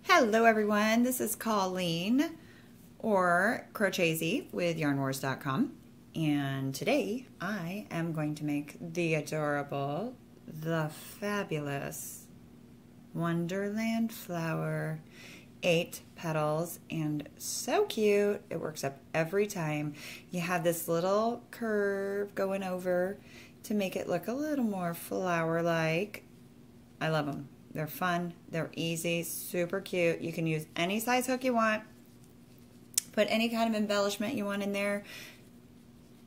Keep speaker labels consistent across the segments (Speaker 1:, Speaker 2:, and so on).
Speaker 1: Hello everyone, this is Colleen or Crochezy with yarnwars.com, and today I am going to make the adorable, the fabulous Wonderland Flower 8 petals, and so cute. It works up every time. You have this little curve going over to make it look a little more flower-like. I love them. They're fun, they're easy, super cute. You can use any size hook you want. Put any kind of embellishment you want in there.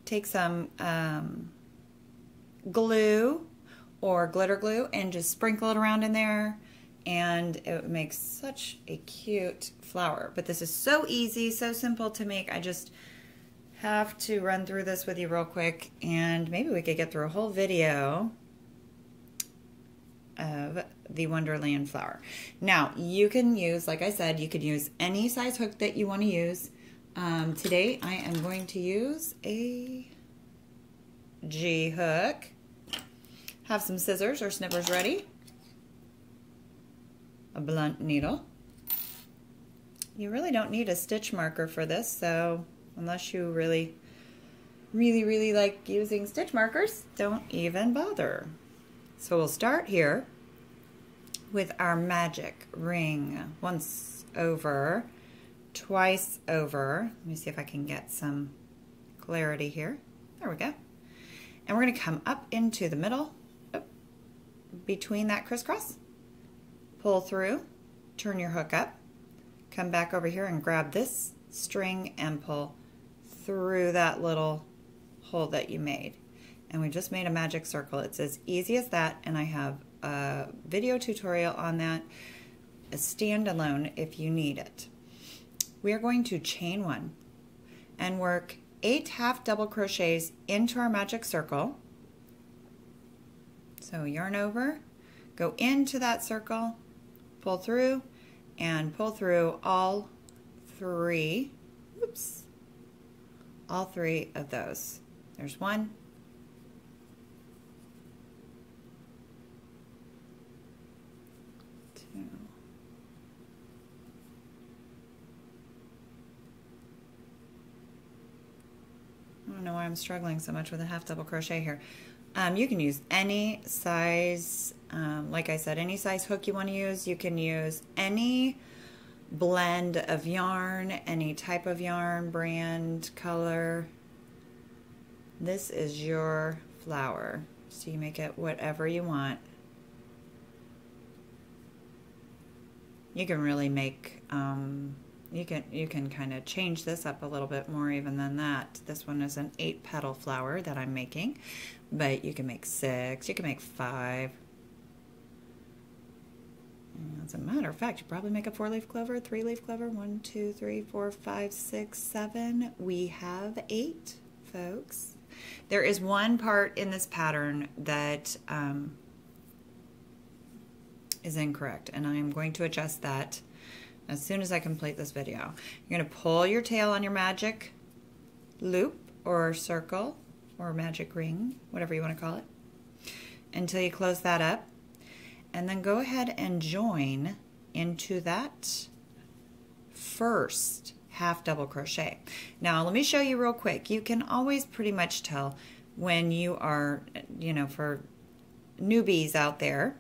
Speaker 1: Take some glue or glitter glue and just sprinkle it around in there, and it makes such a cute flower. But this is so easy, so simple to make. I just have to run through this with you real quick, and maybe we could get through a whole video of the Wonderland flower. Now, you can use, like I said, you could use any size hook that you want to use. Today, I am going to use a G hook. Have some scissors or snippers ready. A blunt needle. You really don't need a stitch marker for this, so unless you really like using stitch markers, don't even bother. So we'll start here with our magic ring. Once over, twice over. Let me see if I can get some clarity here. There we go. And we're going to come up into the middle, between that crisscross, pull through, turn your hook up, come back over here and grab this string and pull through that little hole that you made. And we just made a magic circle. It's as easy as that, and I have a video tutorial on that, a standalone if you need it. We are going to chain one and work 8 half double crochets into our magic circle. So yarn over, go into that circle, pull through, and pull through all three of those. There's one, two, I don't know why I'm struggling so much with a half double crochet here. You can use any size, like I said, any size hook you want to use. You can use any blend of yarn, any type of yarn, brand, color. This is your flower, so you make it whatever you want. You can really make, you can kind of change this up a little bit more even than that. This one is an 8 petal flower that I'm making, but you can make 6, you can make 5. As a matter of fact, you probably make a 4-leaf clover, 3-leaf clover, 1, 2, 3, 4, 5, 6, 7. We have 8, folks. There is one part in this pattern that is incorrect, and I am going to adjust that as soon as I complete this video. You're going to pull your tail on your magic loop or circle or magic ring, whatever you want to call it, until you close that up, and then go ahead and join into that first half double crochet. Now let me show you real quick. You can always pretty much tell when you are, for newbies out there,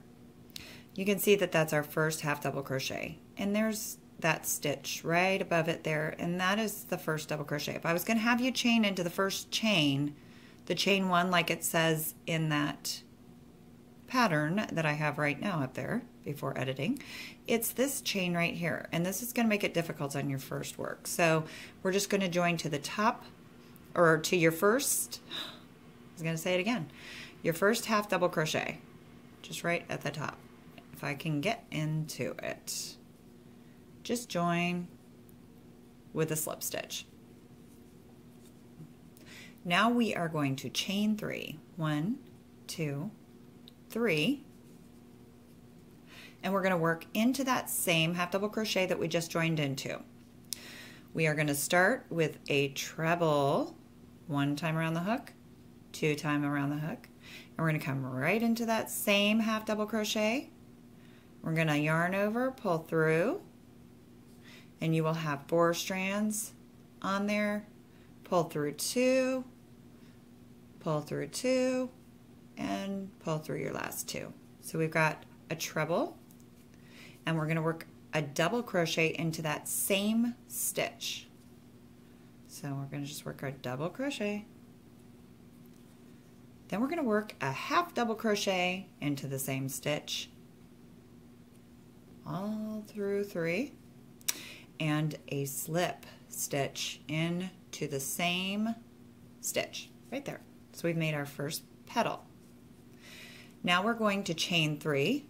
Speaker 1: you can see that that's our first half double crochet, and there's that stitch right above it there, and that is the first double crochet. If I was going to have you chain into the first chain, the chain 1 like it says in that pattern that I have right now up there before editing, it's this chain right here, and this is going to make it difficult on your first work. So we're just going to join to the top, or to your first, I was going to say it again, your first half double crochet, just right at the top. If I can get into it, just join with a slip stitch. Now we are going to chain 3. 1, 2, 3, and we're going to work into that same half double crochet that we just joined into. We are going to start with a treble, 1 time around the hook, 2 time around the hook, and we're going to come right into that same half double crochet. We're going to yarn over, pull through, and you will have 4 strands on there. Pull through 2, pull through 2, and pull through your last 2. So we've got a treble, and we're going to work a double crochet into that same stitch. So we're going to just work our double crochet. Then we're going to work a half double crochet into the same stitch, all through 3, and a slip stitch into the same stitch right there. So we've made our first petal. Now we're going to chain 3,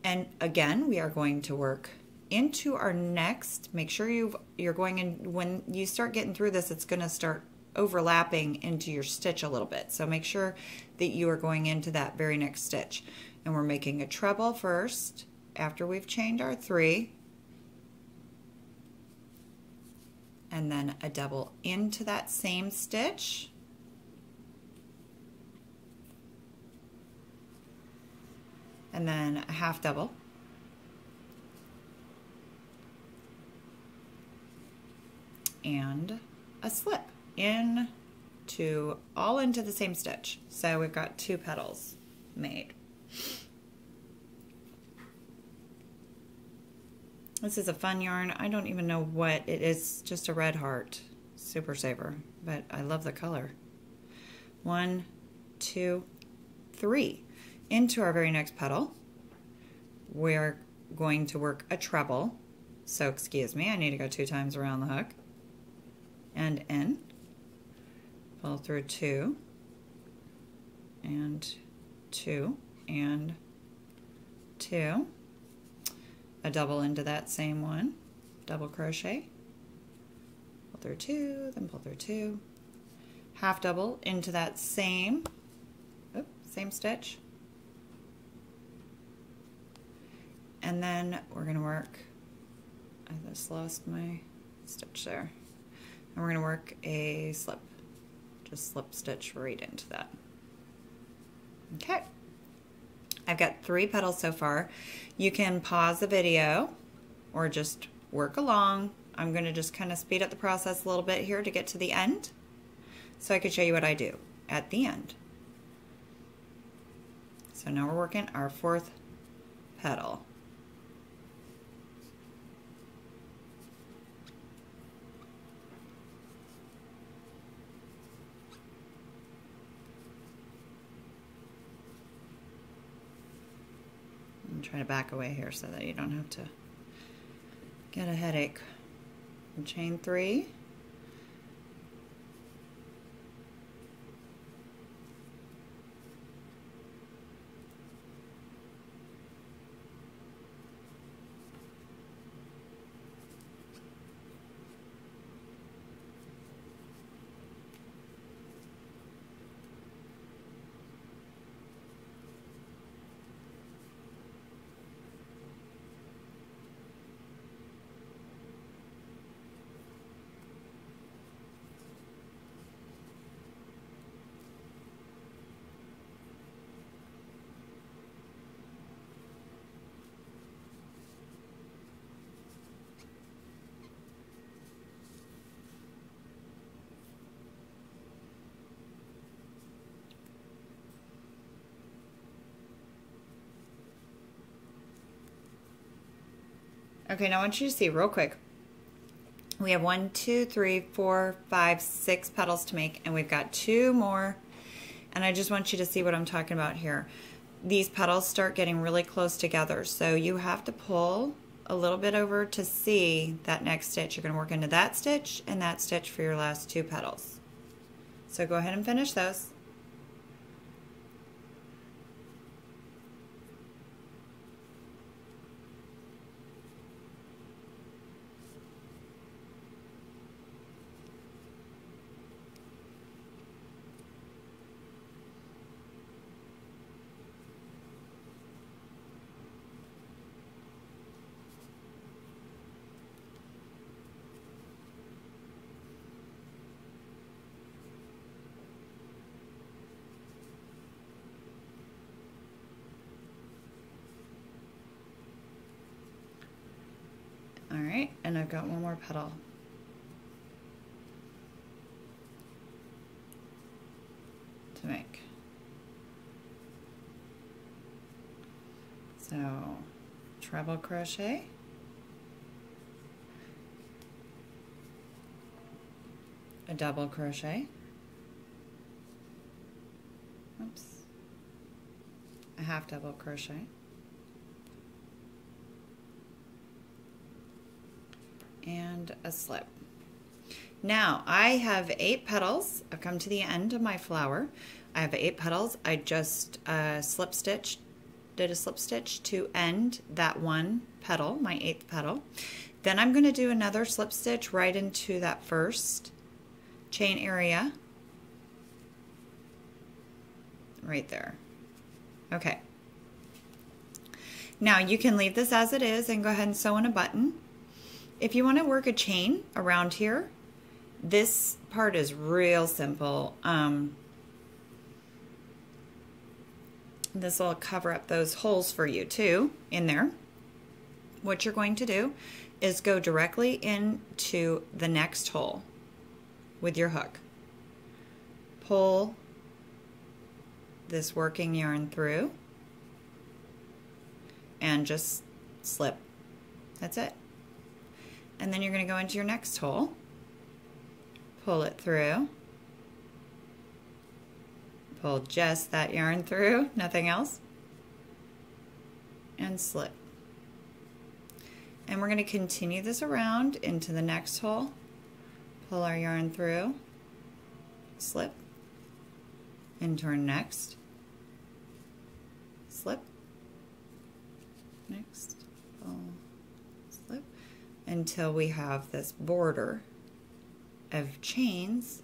Speaker 1: and again we are going to work into our next. Make sure you're going in. When you start getting through this, it's going to start overlapping into your stitch a little bit, so make sure that you are going into that very next stitch. And we're making a treble first after we've chained our 3, and then a double into that same stitch, and then a half double, and a slip all into the same stitch. So we've got 2 petals made. This is a fun yarn. I don't even know what it is, just a red heart super saver, but I love the color. 1, 2, 3. Into our very next petal, we're going to work a treble. So excuse me, I need to go 2 times around the hook and in, pull through 2 and 2 and 2, a double into that same one, double crochet, pull through 2, then pull through 2, half double into that same stitch, and then we're going to work, I just lost my stitch there, and we're going to work a slip, just slip stitch right into that. Okay, I've got 3 petals so far. You can pause the video or just work along. I'm going to just kind of speed up the process a little bit here to get to the end, so I can show you what I do at the end. So now we're working our 4th petal. I'm trying to back away here so that you don't have to get a headache. And chain 3. Okay, now I want you to see real quick. We have 1, 2, 3, 4, 5, 6 petals to make, and we've got 2 more. And I just want you to see what I'm talking about here. These petals start getting really close together, so you have to pull a little bit over to see that next stitch. You're going to work into that stitch and that stitch for your last 2 petals. So go ahead and finish those. right, and I've got one more petal. To make. So, treble crochet, a double crochet, oops, a half double crochet, and a slip. Now I have 8 petals. I've come to the end of my flower. I have 8 petals. I just did a slip stitch to end that one petal, my 8th petal. Then I'm going to do another slip stitch right into that first chain area right there. Okay. Now you can leave this as it is and go ahead and sew in a button. If you want to work a chain around here, this part is real simple. This will cover up those holes for you too in there. What you're going to do is go directly into the next hole with your hook. Pull this working yarn through and just slip. That's it. And then you're going to go into your next hole, pull it through, pull just that yarn through, nothing else, and slip. And we're going to continue this around into the next hole, pull our yarn through, slip, into our next, slip, next, pull, slip, until we have this border of chains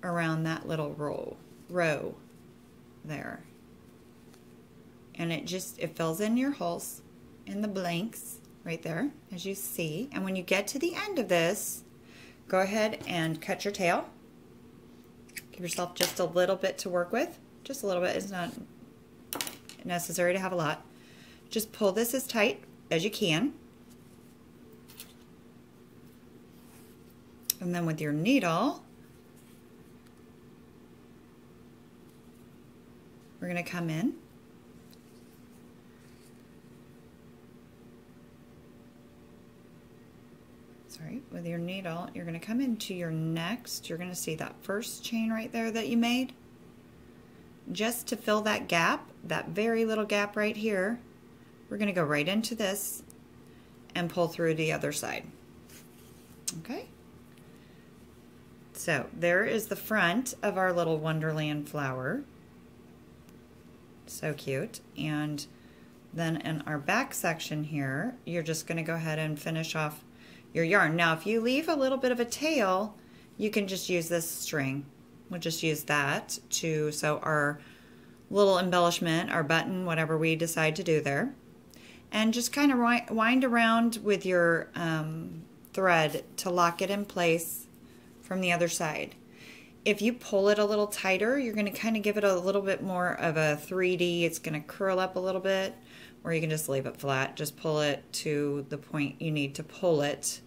Speaker 1: around that little row there. And it fills in your holes in the blanks right there, as you see. And when you get to the end of this, go ahead and cut your tail. Give yourself just a little bit to work with. Just a little bit. It's not necessary to have a lot. Just pull this as tight as you can. And then with your needle, we're going to come in. Sorry, with your needle, you're going to come into your next. You're going to see that first chain right there that you made. Just to fill that gap, that very little gap right here, we're going to go right into this and pull through the other side. Okay? So there is the front of our little Wonderland flower. So cute. And then in our back section here, you're just going to go ahead and finish off your yarn. Now if you leave a little bit of a tail, you can just use this string. We'll just use that to sew our little embellishment, our button, whatever we decide to do there. And just kind of wind around with your thread to lock it in place from the other side. If you pull it a little tighter, you're going to kind of give it a little bit more of a 3D. It's going to curl up a little bit, or you can just leave it flat. Just pull it to the point you need to pull it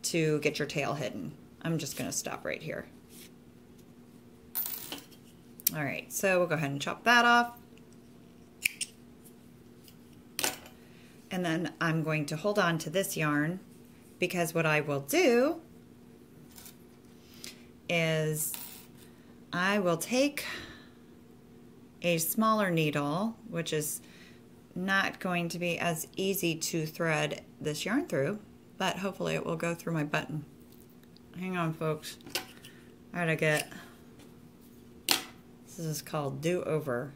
Speaker 1: to get your tail hidden. I'm just going to stop right here. All right, so we'll go ahead and chop that off. And then I'm going to hold on to this yarn, because what I will do is I will take a smaller needle, which is not going to be as easy to thread this yarn through, but hopefully it will go through my button. Hang on, folks. I gotta get, this is called do-over.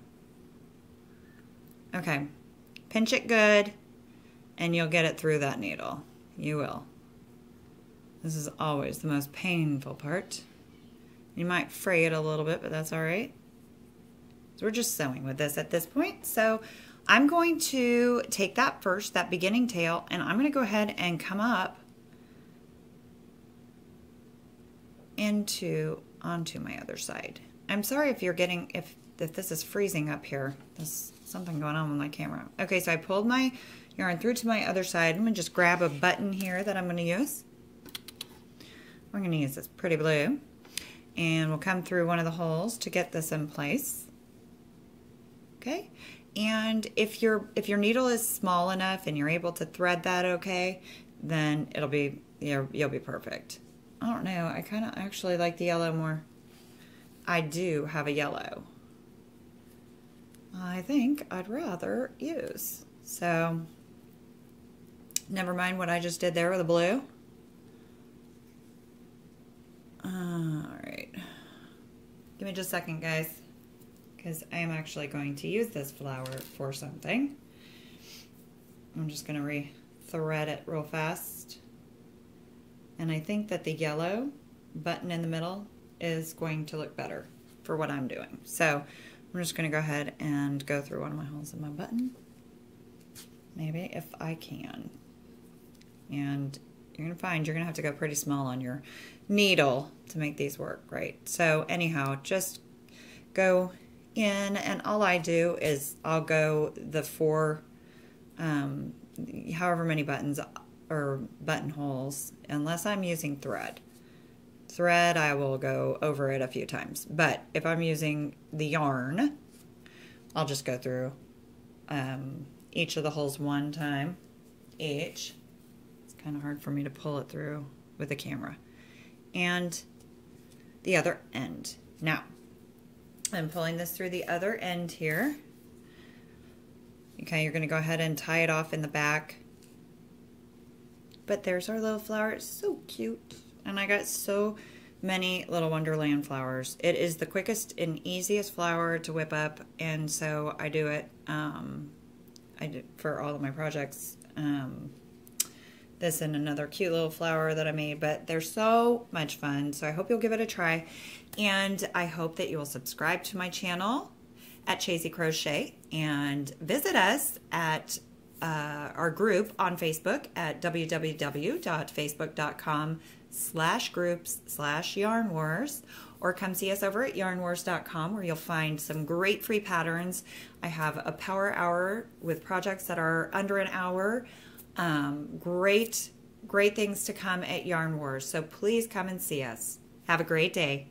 Speaker 1: Okay, pinch it good and you'll get it through that needle. You will. This is always the most painful part. You might fray it a little bit, but that's all right. So we're just sewing with this at this point. So I'm going to take that first, that beginning tail, and I'm going to go ahead and come up onto my other side. I'm sorry if you're getting, if this is freezing up here. This something going on with my camera. Okay, so I pulled my yarn through to my other side. I'm going to just grab a button here that I'm going to use. We're going to use this pretty blue. And we'll come through one of the holes to get this in place. Okay, and if your needle is small enough and you're able to thread that okay, then it'll be, you'll be perfect. I don't know, I kind of actually like the yellow more. I do have a yellow I think I'd rather use. So never mind what I just did there with the blue. Alright, give me just a second, guys, because I am actually going to use this flower for something. I'm just going to re-thread it real fast. And I think that the yellow button in the middle is going to look better for what I'm doing. So I'm just going to go ahead and go through one of my holes in my button. Maybe if I can. And you're going to find you're going to have to go pretty small on your needle to make these work, right? So anyhow, just go in, and all I do is I'll go the four, however many buttons or buttonholes, unless I'm using thread. Thread, I will go over it a few times. But if I'm using the yarn, I'll just go through each of the holes one time each. It's kind of hard for me to pull it through with the camera. And the other end. Now, I'm pulling this through the other end here. Okay, you're going to go ahead and tie it off in the back. But there's our little flower. It's so cute. And I got so many little Wonderland flowers. It is the quickest and easiest flower to whip up, and so I do it I do for all of my projects. This and another cute little flower that I made, but they're so much fun, so I hope you'll give it a try. And I hope that you will subscribe to my channel at Chasey Crochet and visit us at our group on Facebook at www.facebook.com/groups/yarn-wars, or come see us over at yarnwars.com, where you'll find some great free patterns. I have a power hour with projects that are under an hour. Great things to come at Yarn Wars. So please come and see us. Have a great day.